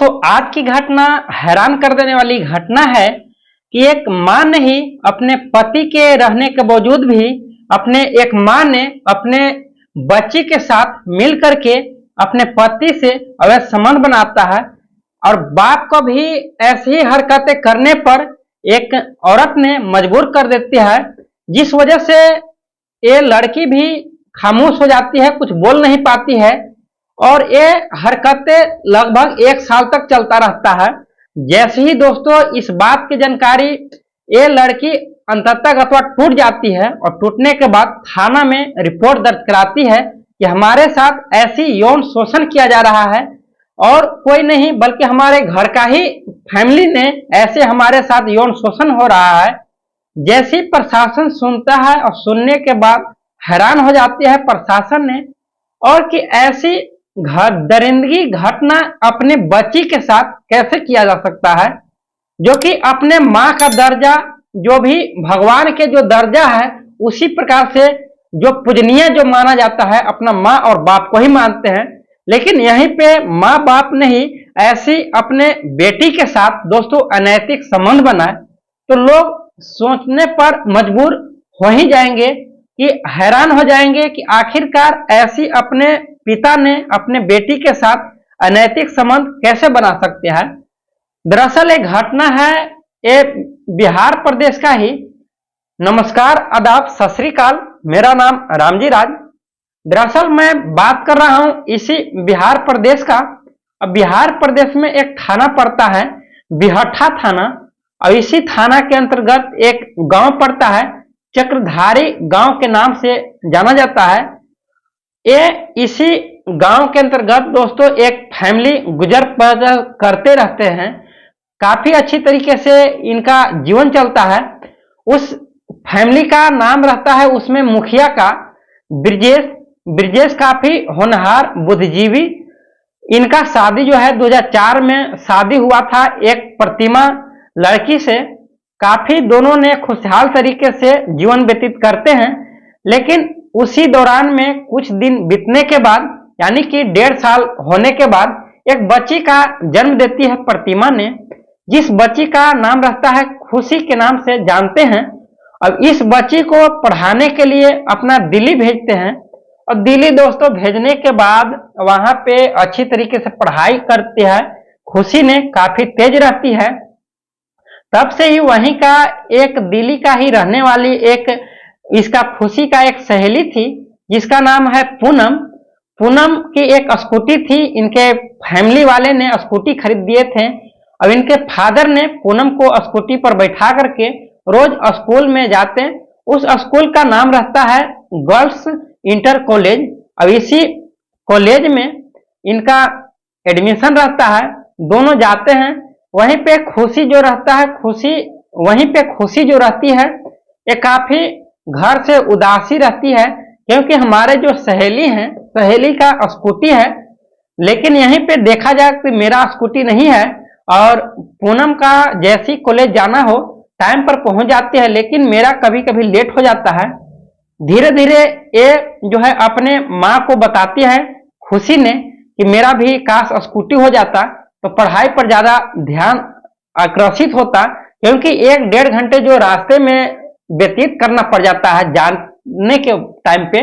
दोस्तों आज की घटना हैरान कर देने वाली घटना है कि एक मां ने ही अपने पति के रहने के बावजूद भी एक मां ने अपने बच्ची के साथ मिल करके अपने पति से अवैध संबंध बनाता है और बाप को भी ऐसी ही हरकतें करने पर एक औरत ने मजबूर कर देती है, जिस वजह से ये लड़की भी खामोश हो जाती है, कुछ बोल नहीं पाती है और ये हरकतें लगभग 1 साल तक चलता रहता है। जैसे ही दोस्तों इस बात की जानकारी ये लड़की अंततः अथवा टूट जाती है और टूटने के बाद थाना में रिपोर्ट दर्ज कराती है कि हमारे साथ ऐसी यौन शोषण किया जा रहा है और कोई नहीं बल्कि हमारे घर का ही फैमिली ने ऐसे हमारे साथ यौन शोषण हो रहा है। जैसी प्रशासन सुनता है और सुनने के बाद हैरान हो जाती है प्रशासन ने, और कि ऐसी दरिंदगी घटना अपने बच्ची के साथ कैसे किया जा सकता है, जो कि अपने माँ का दर्जा, जो भी भगवान के जो दर्जा है उसी प्रकार से जो पूजनीय जो माना जाता है, अपना माँ और बाप को ही मानते हैं। लेकिन यहीं पे माँ बाप ने ही ऐसी अपने बेटी के साथ दोस्तों अनैतिक संबंध बनाए तो लोग सोचने पर मजबूर हो ही जाएंगे कि हैरान हो जाएंगे कि आखिरकार ऐसी अपने पिता ने अपने बेटी के साथ अनैतिक संबंध कैसे बना सकते हैं। दरअसल एक घटना है ये बिहार प्रदेश का ही। नमस्कार, आदाब, सत श्री अकाल, मेरा नाम रामजी राज। दरअसल मैं बात कर रहा हूं इसी बिहार प्रदेश का। अब बिहार प्रदेश में एक थाना पड़ता है बिहट्ठा थाना, और इसी थाना के अंतर्गत एक गांव पड़ता है चक्रधारी गांव के नाम से जाना जाता है। ये इसी गांव के अंतर्गत दोस्तों एक फैमिली गुजर बसर करते रहते हैं। काफी अच्छी तरीके से इनका जीवन चलता है। उस फैमिली का नाम रहता है उसमें मुखिया का ब्रिजेश काफी होनहार बुद्धिजीवी। इनका शादी जो है 2004 में शादी हुआ था एक प्रतिमा लड़की से। काफी दोनों ने खुशहाल तरीके से जीवन व्यतीत करते हैं। लेकिन उसी दौरान में कुछ दिन बीतने के बाद, यानी कि 1.5 साल होने के बाद एक बच्ची का जन्म देती है प्रतिमा ने, जिस बच्ची का नाम रहता है खुशी के नाम से जानते हैं। अब इस बच्ची को पढ़ाने के लिए अपना दिल्ली भेजते हैं और दिल्ली दोस्तों भेजने के बाद वहां पे अच्छी तरीके से पढ़ाई करती है। खुशी ने काफी तेज रहती है। तब से ही वहीं का एक दिल्ली का ही रहने वाली एक इसका खुशी का एक सहेली थी जिसका नाम है पूनम। पूनम की एक स्कूटी थी, इनके फैमिली वाले ने स्कूटी खरीद दिए थे। अब इनके फादर ने पूनम को स्कूटी पर बैठा करके रोज स्कूल में जाते। उस स्कूल का नाम रहता है गर्ल्स इंटर कॉलेज। अब इसी कॉलेज में इनका एडमिशन रहता है, दोनों जाते हैं। वहीं पे खुशी जो रहता है खुशी जो रहती है ये काफी घर से उदासी रहती है, क्योंकि हमारे जो सहेली हैं, सहेली का स्कूटी है, लेकिन यहीं पे देखा जाए कि मेरा स्कूटी नहीं है और पूनम का जैसी कॉलेज जाना हो टाइम पर पहुंच जाती है, लेकिन मेरा कभी कभी लेट हो जाता है। धीरे धीरे ये जो है अपने माँ को बताती है खुशी ने कि मेरा भी काश स्कूटी हो जाता तो पढ़ाई पर ज्यादा ध्यान आकर्षित होता, क्योंकि 1-1.5 घंटे जो रास्ते में व्यतीत करना पड़ जाता है जाने के टाइम पे,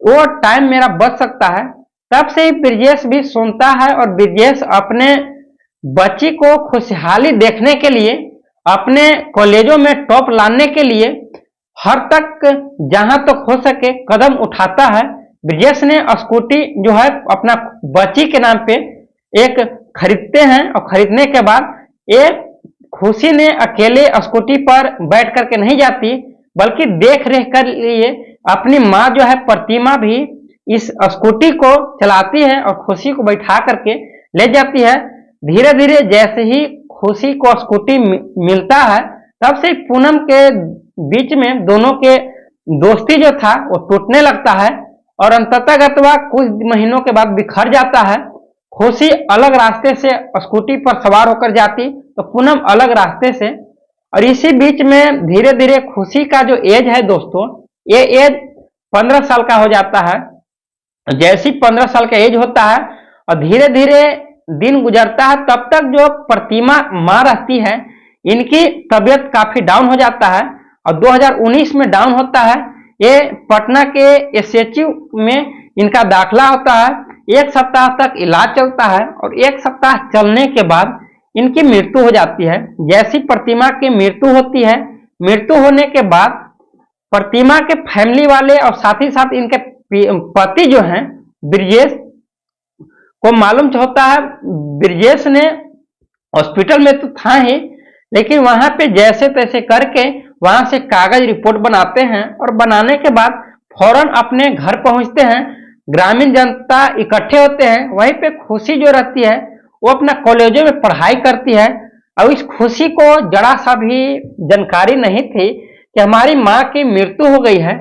वो टाइम मेरा बच सकता है। तब से ही ब्रिजेश भी सुनता है और ब्रिजेश अपने बच्ची को खुशहाली देखने के लिए, अपने कॉलेजों में टॉप लाने के लिए हर तक जहां तक हो सके कदम उठाता है। ब्रिजेश ने स्कूटी जो है अपना बच्ची के नाम पे एक खरीदते हैं और खरीदने के बाद एक खुशी ने अकेले स्कूटी पर बैठ करके नहीं जाती, बल्कि देख रेख कर लिए अपनी माँ जो है प्रतिमा भी इस स्कूटी को चलाती है और खुशी को बैठा करके ले जाती है। धीरे धीरे जैसे ही खुशी को स्कूटी मिलता है तब से पूनम के बीच में दोनों के दोस्ती जो था वो टूटने लगता है और अंततः कुछ महीनों के बाद बिखर जाता है। खुशी अलग रास्ते से स्कूटी पर सवार होकर जाती तो पूनम अलग रास्ते से, और इसी बीच में धीरे धीरे खुशी का जो एज है दोस्तों, ये एज 15 साल का हो जाता है। जैसी 15 साल का एज होता है और धीरे धीरे दिन गुजरता है तब तक जो प्रतिमा माँ रहती है इनकी तबीयत काफी डाउन हो जाता है और 2019 में डाउन होता है। ये पटना के एसएचयू में इनका दाखिला होता है। 1 सप्ताह तक इलाज चलता है और 1 सप्ताह चलने के बाद इनकी मृत्यु हो जाती है। जैसी प्रतिमा की मृत्यु होती है, मृत्यु होने के बाद प्रतिमा के फैमिली वाले और साथ ही साथ इनके पति जो हैं ब्रिजेश को मालूम होता है। ब्रिजेश ने हॉस्पिटल में तो था ही, लेकिन वहां पे जैसे तैसे करके वहां से कागज रिपोर्ट बनाते हैं और बनाने के बाद फौरन अपने घर पहुंचते हैं। ग्रामीण जनता इकट्ठे होते हैं। वहीं पे खुशी जो रहती है वो अपना कॉलेजों में पढ़ाई करती है और इस खुशी को जरा सा भी जानकारी नहीं थी कि हमारी माँ की मृत्यु हो गई है।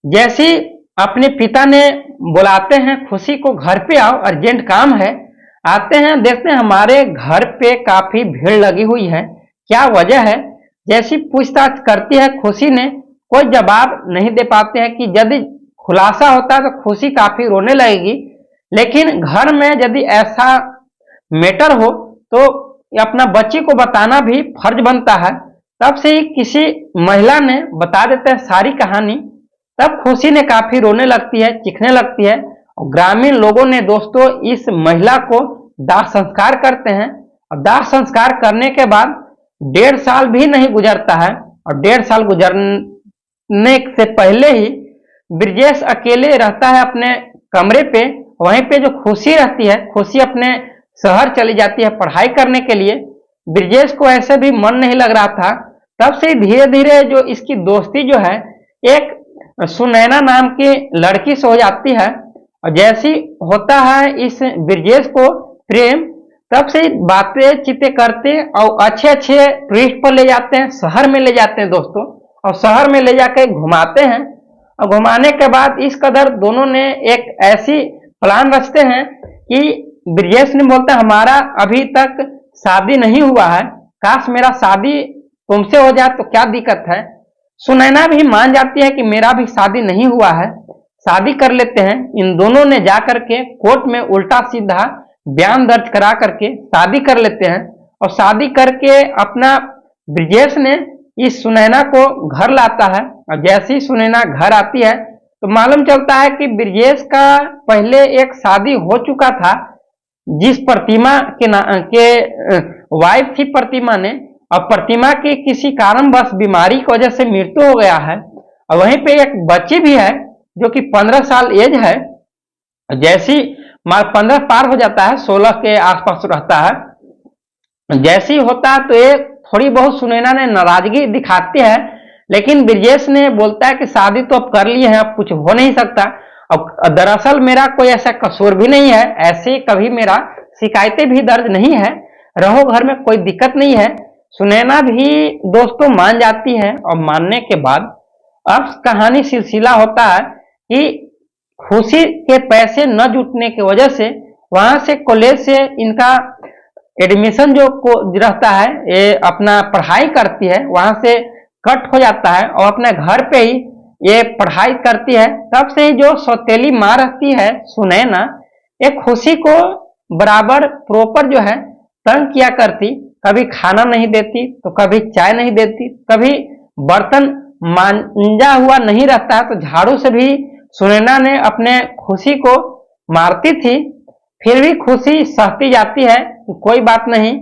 जैसी अपने पिता ने बुलाते हैं खुशी को, घर पे आओ अर्जेंट काम है। आते हैं, देखते हैं हमारे घर पे काफी भीड़ लगी हुई है, क्या वजह है। जैसी पूछताछ करती है खुशी ने, कोई जवाब नहीं दे पाते हैं कि यदि खुलासा होता है तो खुशी काफी रोने लगेगी, लेकिन घर में यदि ऐसा मैटर हो तो अपना बच्ची को बताना भी फर्ज बनता है। तब से ही किसी महिला ने बता देते हैं सारी कहानी। तब खुशी ने काफी रोने लगती है, चीखने लगती है और ग्रामीण लोगों ने दोस्तों इस महिला को दाह संस्कार करते हैं और दाह संस्कार करने के बाद 1.5 साल भी नहीं गुजरता है और 1.5 साल गुजरने से पहले ही ब्रिजेश अकेले रहता है अपने कमरे पे। वहीं पे जो खुशी रहती है, खुशी अपने शहर चली जाती है पढ़ाई करने के लिए। ब्रिजेश को ऐसे भी मन नहीं लग रहा था। तब से धीरे धीरे जो इसकी दोस्ती जो है एक सुनैना नाम की लड़की से हो जाती है और जैसी होता है इस ब्रिजेश को प्रेम, तब से बातें चीतें करते और अच्छे अच्छे टूरिस्ट पर ले जाते हैं, शहर में ले जाते हैं दोस्तों, और शहर में ले जाकर घुमाते हैं। और घुमाने के बाद इस कदर दोनों ने एक ऐसी प्लान रचते हैं कि ब्रिजेश ने बोलता है हमारा अभी तक शादी नहीं हुआ है, काश मेरा शादी तुमसे हो जाए तो क्या दिक्कत है। सुनैना भी मान जाती है कि मेरा भी शादी नहीं हुआ है, शादी कर लेते हैं। इन दोनों ने जाकर के कोर्ट में उल्टा सीधा बयान दर्ज करा करके शादी कर लेते हैं और शादी करके अपना ब्रिजेश ने इस सुनैना को घर लाता है। और जैसे ही सुनैना घर आती है तो मालूम चलता है कि ब्रिजेश का पहले एक शादी हो चुका था जिस प्रतिमा के वाइफ थी प्रतिमा ने, और प्रतिमा की किसी कारणवश बीमारी की वजह से मृत्यु हो गया है। और वहीं पे एक बच्ची भी है जो कि 15 साल एज है। जैसी 15 पार हो जाता है, 16 के आसपास रहता है। जैसी होता है तो ये थोड़ी बहुत सुनैना ने नाराजगी दिखाती है, लेकिन ब्रिजेश ने बोलता है कि शादी तो अब कर लिए हैं, अब कुछ हो नहीं सकता। और दरअसल मेरा कोई ऐसा कसूर भी नहीं है, ऐसे कभी मेरा शिकायतें भी दर्ज नहीं है, रहो घर में, कोई दिक्कत नहीं है। सुनैना भी दोस्तों मान जाती है और मानने के बाद अब कहानी सिलसिला होता है कि खुशी के पैसे न जुटने की वजह से वहां से कॉलेज से इनका एडमिशन जो रहता है, ये अपना पढ़ाई करती है, वहां से कट हो जाता है और अपने घर पे ही ये पढ़ाई करती है। तब से ही जो सौतेली माँ रहती है सुनैना, एक खुशी को बराबर प्रॉपर जो है तंग किया करती, कभी खाना नहीं देती तो कभी चाय नहीं देती, कभी बर्तन मांजा हुआ नहीं रहता तो झाड़ू से भी सुनैना ने अपने खुशी को मारती थी। फिर भी खुशी सहती जाती है, कोई बात नहीं,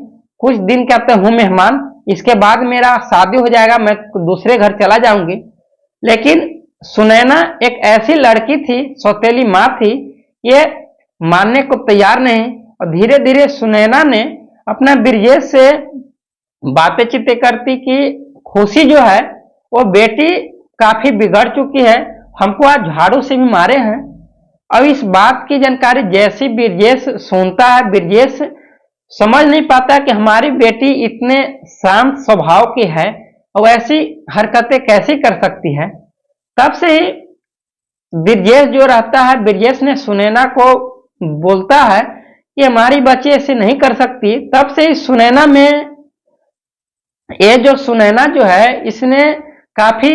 कुछ दिन कहते हूँ मेहमान, इसके बाद मेरा शादी हो जाएगा, मैं दूसरे घर चला जाऊंगी। लेकिन सुनैना एक ऐसी लड़की थी, सौतेली माँ थी, ये मानने को तैयार नहीं। और धीरे धीरे सुनैना ने अपना ब्रिजेश से बातें चितें करती कि खुशी जो है वो बेटी काफी बिगड़ चुकी है, हमको आज झाड़ू से भी मारे हैं। अब इस बात की जानकारी जैसी ब्रिजेश सुनता है, ब्रिजेश समझ नहीं पाता कि हमारी बेटी इतने शांत स्वभाव की है और ऐसी हरकतें कैसी कर सकती है। तब से ही ब्रिजेश जो रहता है, ब्रिजेश ने सुनैना को बोलता है कि हमारी बच्ची ऐसे नहीं कर सकती। तब से ही सुनैना में ये जो सुनैना जो है इसने काफी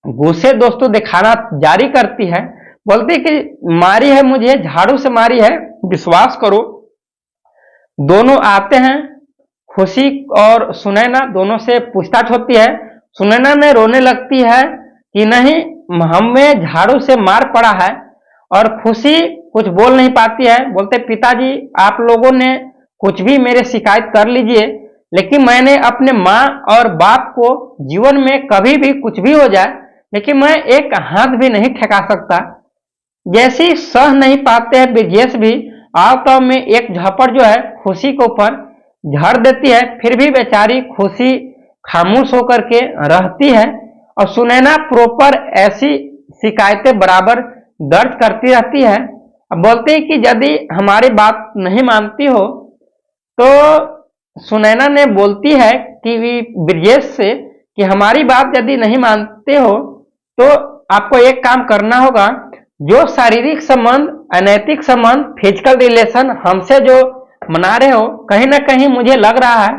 गुस्से दोस्तों दिखाना जारी करती है, बोलती कि मारी है मुझे, झाड़ू से मारी है, विश्वास करो दोनों आते हैं, खुशी और सुनैना दोनों से पूछताछ होती है। सुनैना ने रोने लगती है कि नहीं, हमें झाड़ू से मार पड़ा है, और खुशी कुछ बोल नहीं पाती है। बोलते पिताजी आप लोगों ने कुछ भी मेरे शिकायत कर लीजिए, लेकिन मैंने अपने माँ और बाप को जीवन में कभी भी कुछ भी हो जाए, लेकिन मैं एक हाथ भी नहीं ठेका सकता। जैसी सह नहीं पाते हैं ब्रजेश भी, आवताव में एक झपड़ जो है खुशी के ऊपर झड़ देती है। फिर भी बेचारी खुशी खामोश होकर के रहती है, और सुनैना प्रॉपर ऐसी शिकायतें बराबर दर्ज करती रहती है। अब बोलते हैं कि यदि हमारी बात नहीं मानती हो, तो सुनैना ने बोलती है कि ब्रजेश से कि हमारी बात यदि नहीं मानते हो तो आपको एक काम करना होगा, जो शारीरिक संबंध, अनैतिक संबंध, फिजिकल रिलेशन हमसे जो मना रहे हो, कहीं ना कहीं मुझे लग रहा है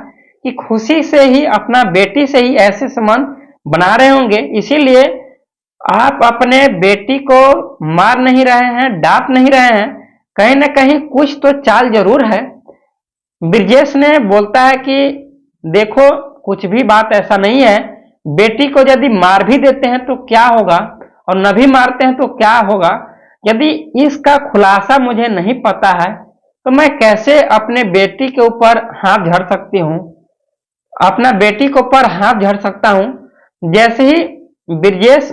कि खुशी से ही, अपना बेटी से ही ऐसे संबंध बना रहे होंगे, इसीलिए आप अपने बेटी को मार नहीं रहे हैं, डांट नहीं रहे हैं, कहीं ना कहीं कुछ तो चाल जरूर है। ब्रजेश ने बोलता है कि देखो कुछ भी बात ऐसा नहीं है, बेटी को यदि मार भी देते हैं तो क्या होगा, और न भी मारते हैं तो क्या होगा। यदि इसका खुलासा मुझे नहीं पता है तो मैं कैसे अपने बेटी के ऊपर हाथ झड़ सकती हूँ, अपना बेटी के ऊपर हाथ झड़ सकता हूँ। जैसे ही ब्रजेश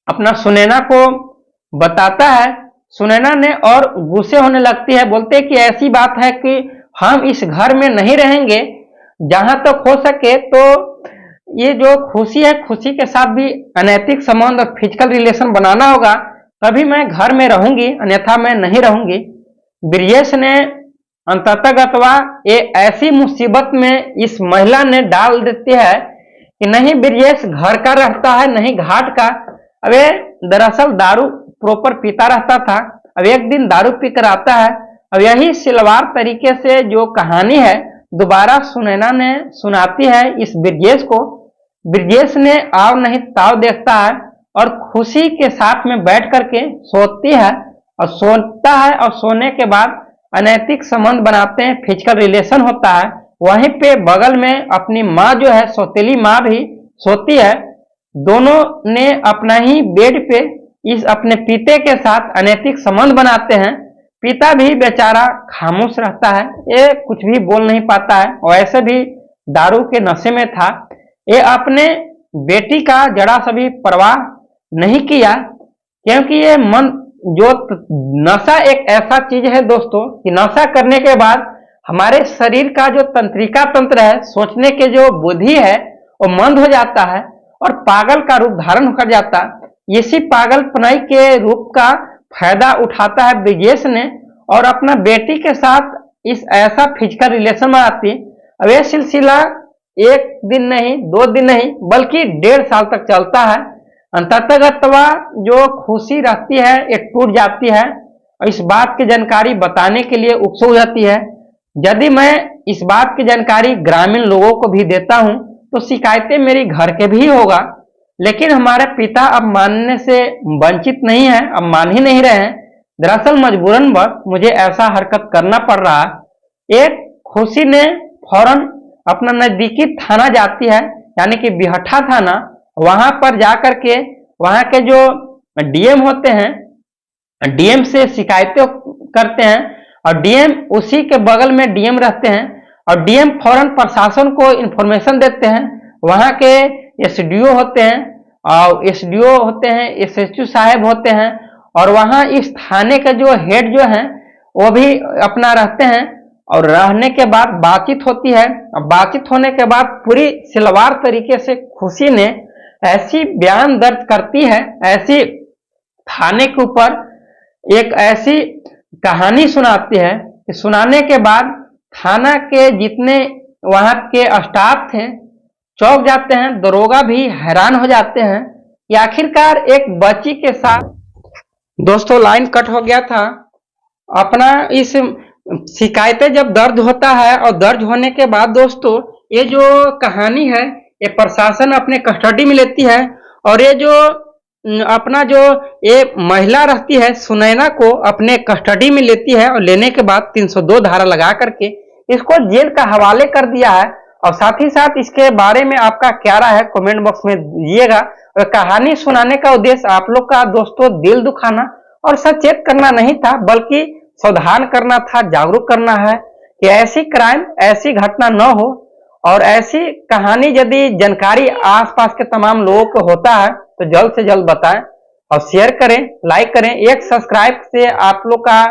अपना सुनैना को बताता है, सुनैना ने और गुस्से होने लगती है। बोलते कि ऐसी बात है कि हम इस घर में नहीं रहेंगे, जहां तक हो सके तो ये जो खुशी है, खुशी के साथ भी अनैतिक संबंध और फिजिकल रिलेशन बनाना होगा, तभी मैं घर में रहूंगी, अन्यथा मैं नहीं रहूंगी। ब्रजेश ने अंततः ये ऐसी मुसीबत में इस महिला ने डाल देती है कि नहीं ब्रजेश घर का रहता है, नहीं घाट का। अबे दरअसल दारू प्रॉपर पीता रहता था, अब एक दिन दारू पीकर आता है। अब यही सिलवार तरीके से जो कहानी है दोबारा सुनैना ने सुनाती है इस ब्रजेश को। ब्रजेश ने आव नहीं ताव देखता है और खुशी के साथ में बैठ करके सोती है, और सोता है, और सोने के बाद अनैतिक संबंध बनाते हैं, फिजिकल रिलेशन होता है। वहीं पे बगल में अपनी माँ जो है, सौतेली माँ भी सोती है। दोनों ने अपना ही बेड पे इस अपने पिता के साथ अनैतिक संबंध बनाते हैं। पिता भी बेचारा खामोश रहता है, ये कुछ भी बोल नहीं पाता है, और ऐसे भी दारू के नशे में था। ये अपने बेटी का जरा सा भी परवाह नहीं किया, क्योंकि ये मन जो नशा एक ऐसा चीज है दोस्तों कि नशा करने के बाद हमारे शरीर का जो तंत्रिका तंत्र है, सोचने के जो बुद्धि है, वो मंद हो जाता है और पागल का रूप धारण कर जाता है। इसी पागलपनाई के रूप का फायदा उठाता है ब्रजेश ने, और अपना बेटी के साथ इस ऐसा फिजिकल रिलेशन में आती। अब यह सिलसिला एक दिन नहीं, 2 दिन नहीं, बल्कि 1.5 साल तक चलता है। अंततः जो खुशी रहती है ये टूट जाती है, और इस बात की जानकारी बताने के लिए उत्सुक हो जाती है। यदि मैं इस बात की जानकारी ग्रामीण लोगों को भी देता हूं तो शिकायतें मेरी घर के भी होगा, लेकिन हमारे पिता अब मानने से वंचित नहीं है, अब मान ही नहीं रहे हैं। दरअसल मजबूरन बस मुझे ऐसा हरकत करना पड़ रहा है। एक खुशी ने फौरन अपना नजदीकी थाना जाती है, यानी कि बिहठा थाना। वहां पर जाकर के वहां के जो डीएम होते हैं, डीएम से शिकायतें करते हैं, और डीएम उसी के बगल में डीएम रहते हैं, और डीएम फौरन प्रशासन को इंफॉर्मेशन देते हैं। वहां के एसडीओ होते हैं, और एसडीओ होते हैं, एसएचओ साहब होते हैं, और वहां इस थाने के जो हेड जो हैं वो भी अपना रहते हैं। और रहने के बाद बातचीत होती है, और बातचीत होने के बाद पूरी सिलवार तरीके से खुशी ने ऐसी बयान दर्ज करती है, ऐसी थाने के ऊपर एक ऐसी कहानी सुनाती है कि सुनाने के बाद थाना के जितने वहां के स्टाफ थे चौंक जाते हैं, दरोगा भी हैरान हो जाते हैं कि आखिरकार एक बच्ची के साथ। दोस्तों लाइन कट हो गया था। अपना इस शिकायतें जब दर्ज होता है, और दर्ज होने के बाद दोस्तों ये जो कहानी है ये प्रशासन अपने कस्टडी में लेती है, और ये जो अपना जो ये महिला रहती है सुनैना को अपने कस्टडी में लेती है, और लेने के बाद 302 धारा लगा करके इसको जेल का हवाले कर दिया है। और साथ ही साथ इसके बारे में आपका क्या राय है कमेंट बॉक्स में दीजिएगा। और कहानी सुनाने का उद्देश्य आप लोग का दोस्तों दिल दुखाना और सचेत करना नहीं था, बल्कि सावधान करना था, जागरूक करना है कि ऐसी क्राइम, ऐसी घटना न हो। और ऐसी कहानी यदि जानकारी आसपास के तमाम लोगों को होता है तो जल्द से जल्द बताएं और शेयर करें, लाइक करें। एक सब्सक्राइब से आप लोग का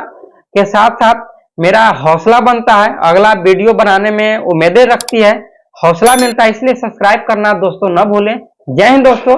के साथ साथ मेरा हौसला बनता है, अगला वीडियो बनाने में उम्मीदें रखती है, हौसला मिलता है, इसलिए सब्सक्राइब करना दोस्तों न भूलें। जय हिंद दोस्तों।